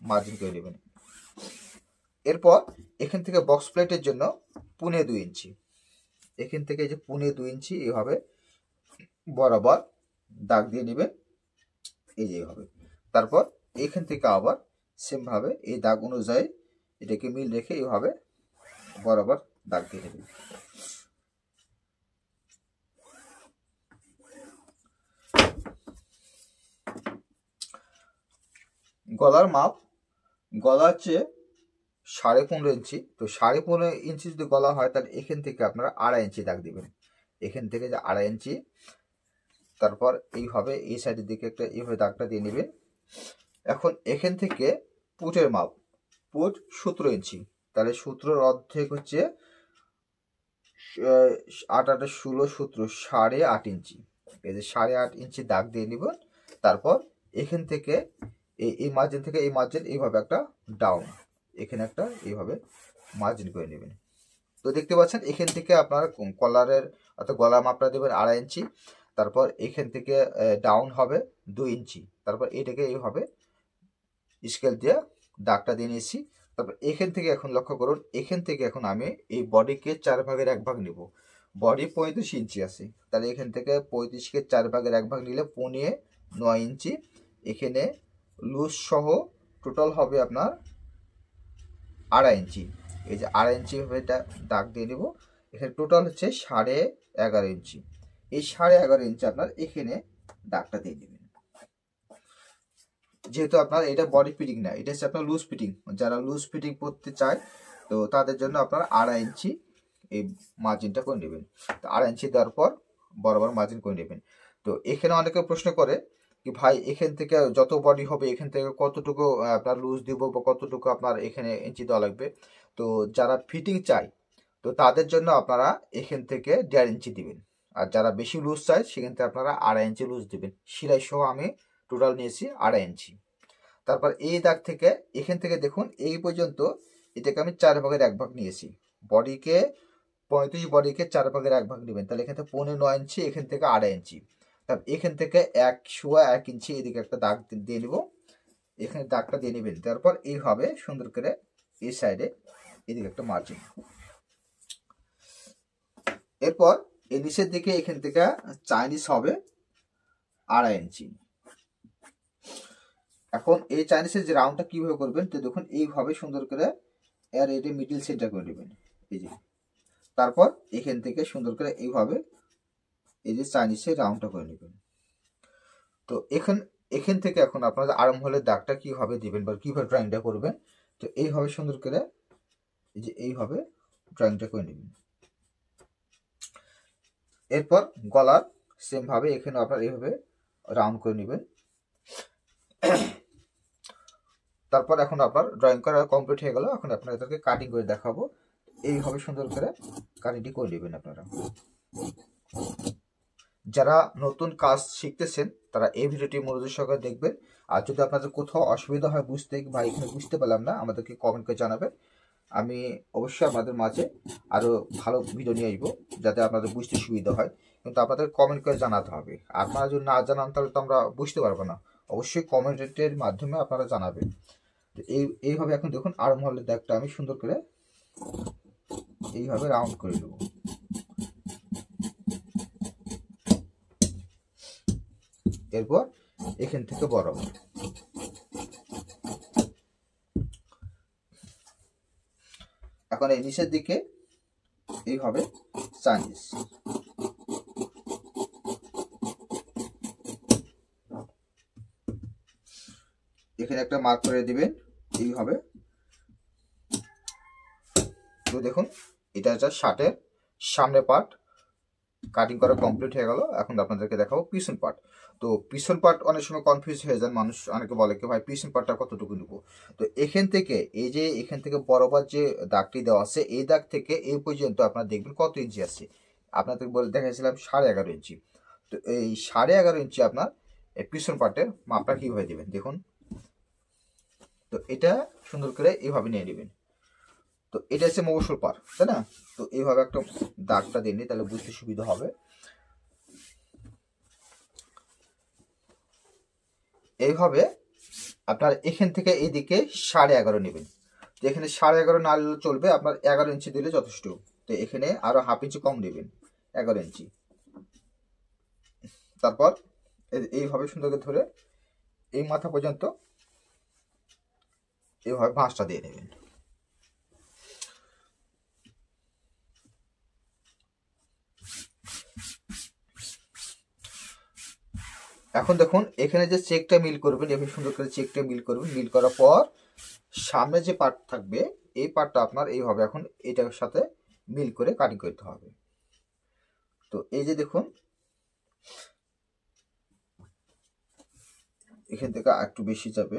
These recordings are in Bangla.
মার্জিন করে নেবেন। এরপর এখান থেকে বক্স প্লেটের জন্য 2.5 ইঞ্চি, এখান থেকে যে 2.5 ইঞ্চি এইভাবে বরাবর দাগ দিয়ে নেবেন, এই যে এইভাবে। তারপর এখান থেকে আবার সেম ভাবে এই দাগ অনুযায়ী এটাকে মিল রেখে এইভাবে বরাবর দাগ দিয়ে নেবেন। গলার মাপ, গলা হচ্ছে 15.5 ইঞ্চি। তো 15.5 ইঞ্চি যদি গলা হয় তাহলে এখান থেকে আপনারা 2.5 ইঞ্চি দাগ দিবেন, এখান থেকে যে 2.5 ইঞ্চি। তারপর এইভাবে এই সাইডের দিকে একটা এইভাবে দাগটা দিয়ে নেবেন। এখন এখান থেকে পুটের মাপ, পুট 17 ইঞ্চি, তাহলে 17 অর্ধেক হচ্ছে 8 8 16 17 8.5 ইঞ্চি, এই যে 8.5 ইঞ্চি দাগ দিয়ে নিব। তারপর এখান থেকে এই মার্জিন থেকে এই মার্জিন এইভাবে একটা ডাউন, এখানে একটা এইভাবে মার্জিন করে নেবেন। তো দেখতে পাচ্ছেন এখান থেকে আপনার কলারের অর্থাৎ গলা মাপটা দেবেন 2.5 ইঞ্চি। তারপর এখান থেকে ডাউন হবে 2 ইঞ্চি। তারপর এটাকে এইভাবে স্কেল দিয়ে দাগটা দিয়ে নিয়েছি। তারপর এখান থেকে এখন লক্ষ্য করুন, এখান থেকে এখন আমি এই বডিকে 4 ভাগের 1 ভাগ নিব। বডি 35 ইঞ্চি আছে, তাহলে এখান থেকে 35কে 4 ভাগের 1 ভাগ নিলে 9.5 ইঞ্চি। এখানে লুজ সহ টোটাল হবে আপনার 2.5 ইঞ্চি। এই যে 2.5 ইঞ্চি ভাবে এটা দাগ দিয়ে নেব। এখানে টোটাল হচ্ছে 11.5 ইঞ্চি। এই 11.5 ইঞ্চি আপনার এখানে দাগটা দিয়ে দেবেন। যেহেতু আপনার এটা বডি ফিটিং না, এটা হচ্ছে আপনার লুজ ফিটিং। যারা লুজ ফিটিং করতে চায় তো তাদের জন্য আপনার 2.5 ইঞ্চি এই মার্জিনটা করে নেবেন। তো 2.5 ইঞ্চি দেওয়ার পর বরাবর মার্জিন করে নেবেন। তো এখানে অনেকে প্রশ্ন করে কি ভাই এখান থেকে যত বডি হবে এখান থেকে কতটুকু আপনার লুজ দিব বা কতটুকু আপনার এখানে ইঞ্চি দেওয়া লাগবে। তো যারা ফিটিং চায় তো তাদের জন্য আপনারা এখান থেকে 1.5 ইঞ্চি দিবেন। আর যারা বেশি লুজ চায় সেখান থেকে আপনারা 2.5 ইঞ্চি লুজ দিবেন। সেলাই সহ আমি টোটাল নিয়েছি 2.5 ইঞ্চি। তারপর এই দাগ থেকে এখান থেকে দেখুন এই পর্যন্ত এটাকে আমি 4 ভাগের 1 ভাগ নিয়েছি। বডিকে 35 বডিকে 4 ভাগের 1 ভাগ নেবেন, তাহলে এখান থেকে 9.5 ইঞ্চি, এখান থেকে 2.5 ইঞ্চি। তারপর এখান থেকে 1 ইঞ্চি এদিকে একটা দাগ দিয়ে নিব, এখানে দাগটা দিয়ে নেবেন। তারপর এইভাবে সুন্দর করে এই সাইডে এদিকে একটা মার্জিন। এরপর এই নিচের দিকে এখান থেকে চাইনিজ হবে 2.5 ইঞ্চি। এখন এই চাইনিজের যে রাউন্ডটা কিভাবে করবেন তো দেখুন এইভাবে সুন্দর করে এর এটা মিডল সেন্টার করে নেবেন, এই যে। তারপর এখান থেকে সুন্দর করে এইভাবে এই যে চাইনিজের রাউন্ডটা করে নেবেন। তো এখান থেকে এখন আপনাদের আর্ম হোলের দাগটা কিভাবে দিবেন বা কিভাবে ড্রয়িংটা করবেন তো এইভাবে সুন্দর করে এই যে এইভাবে ড্রয়িংটা করে নেবেন। এরপর গলার সেম ভাবে এখানে আপনারা এইভাবে রাউন্ড করে নেবেন। তারপর এখন আপনার ড্রয়িং করা কমপ্লিট হয়ে গেল। এখন আপনাদেরকে কাটিং করে দেখাবো। এইভাবে সুন্দর করে কাটিংটি করে নেবেন আপনারা। যারা নতুন কাজ শিখতেছেন তারা এই ভিডিওটি মনোযোগ সহকারে দেখবেন। আর যদি আপনাদের কোথাও অসুবিধা হয় বুঝতে বা এখানে বুঝতে পারলাম না আমাদেরকে কমেন্ট করে জানাবেন। আমি অবশ্যই আপনাদের মাঝে আরও ভালো ভিডিও নিয়ে আসবো যাতে আপনাদের বুঝতে সুবিধা হয়। কিন্তু আপনাদের কমেন্ট করে জানাতে হবে। আপনারা যদি না জানান তাহলে তো আমরা বুঝতে পারবো না। অবশ্যই কমেন্টের মাধ্যমে আপনারা জানাবেন। এইভাবে এখন দেখুন আর্ম হোলের দাগটা আমি সুন্দর করে এইভাবে রাউন্ড করে নেব। এরপর এখান থেকে বরাবর এখন এই নিচের দিকে এইভাবে চাইনিজ এখানে একটা মার্ক করে দিবেন এইভাবে। তো দেখুন এটা হচ্ছে শার্টের সামনের পার্ট কাটিং করা কমপ্লিট হয়ে গেল। এখন আপনাদেরকে দেখাবো পিছন পার্ট। তো পিছন পার্ট অনেক সময় কনফিউজ হয়ে যান মানুষ, অনেকে বলে কি ভাই পিছন পার্টটা কতটুকু নেব। তো এখান থেকে এই যে এখান থেকে বরাবর যে দাগটি দেওয়া আছে এই দাগ থেকে এই পর্যন্ত আপনারা দেখবেন কত ইঞ্চি আছে। আপনাদের বলে দেখাইছিলাম 11.5 ইঞ্চি। তো এই 11.5 ইঞ্চি আপনার পিছন পার্টের মাপটা কিভাবে দেবেন দেখুন। তো এটা সুন্দর করে এইভাবে নিয়ে নেবেন। তো এটা হচ্ছে মফস্বল পার, তাই না? তো এইভাবে একটা দাগটা দিয়ে নিই তাহলে বুঝতে সুবিধা হবে। এইভাবে আপনার এখান থেকে এইদিকে 11.5 নেবেন। তো এখানে 11.5 না নিলে চলবে, আপনার 11 ইঞ্চি দিলে যথেষ্ট। তো এখানে আরো হাফ ইঞ্চি কম নেবেন, 11 ইঞ্চি। তারপর এইভাবে সুন্দর করে ধরে এই মাথা পর্যন্ত এইভাবে ভাঁজটা দিয়ে নেবেন। এখন দেখুন এখানে যে চেকটা মিল করবেন, এভাবে সুন্দর করে চেকটা মিল করবেন। মিল করার পর সামনে যে পার্ট থাকবে এই পার্টটা আপনার এইভাবে এখন এটার সাথে মিল করে কাটিং করতে হবে। তো এই যে দেখুন এখান থেকে একটু বেশি যাবে।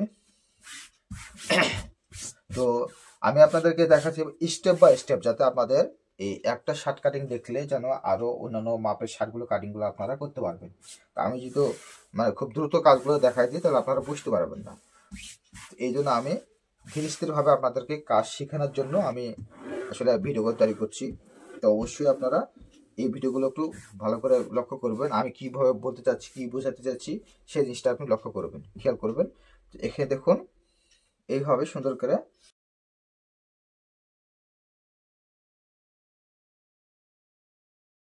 তো আমি আপনাদেরকে দেখাচ্ছি স্টেপ বাই স্টেপ, যাতে আপনাদের এই একটা শার্ট কাটিং দেখলে যেন আরো অন্যান্য মাপের শার্টগুলো কাটিংগুলো আপনারা করতে পারবেন। আমি যদি মানে খুব দ্রুত কাজগুলো দেখাই দিই তাহলে আপনারা বুঝতে পারবেন না। এই জন্য আমি ধীরে স্থিরভাবে আপনাদেরকে কাজ শেখানোর জন্য আমি আসলে ভিডিওগুলো তৈরি করছি। তো অবশ্যই আপনারা এই ভিডিওগুলো একটু ভালো করে লক্ষ্য করবেন, আমি কিভাবে বলতে চাচ্ছি, কি বোঝাতে চাচ্ছি সেই জিনিসটা আপনি লক্ষ্য করবেন, খেয়াল করবেন। এখানে দেখুন এইভাবে সুন্দর করে